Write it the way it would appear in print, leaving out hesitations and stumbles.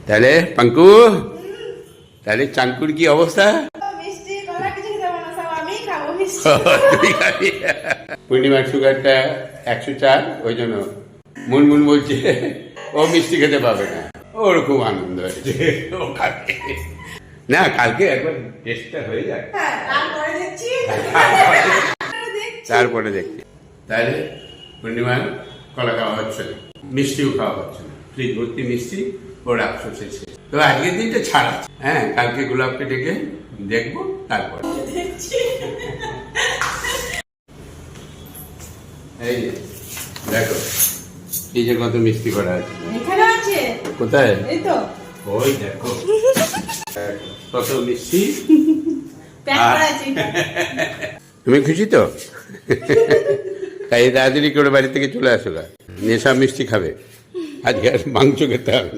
তাহলে পাঙ্কু, তাহলে চাঙ্কুর কি অবস্থা? তুই খাবি? পূর্ণিমার সুগারটা 104, ওই জন্য মুনমুন বলছে ও মিষ্টি খেতে পাবে না। ওর খুব আনন্দ হয়েছে, ও খাবে না। কালকে একবার টেস্টটা হয়ে যায়, তারপরে দেখছি। তাহলে পূর্ণিমার কলা খাওয়া হচ্ছে না, মিষ্টিও খাওয়া হচ্ছে না, ফ্রিজ ভর্তি মিষ্টি, ওর আফসোস এসে। তো আজকের দিনটা ছাড়া, হ্যাঁ, কালকে গোলাপকে ডেকে দেখবো, তারপর এই যে দেখো এই যে কত মিষ্টি করা আছে। কোথায়? ওই দেখো কত মিষ্টি। তুমি খুশি তো? তাই তাড়াতাড়ি করে বাড়ি থেকে চলে আসো, নেশা মিষ্টি খাবে, আজকে আর মাংস খেতে হবে।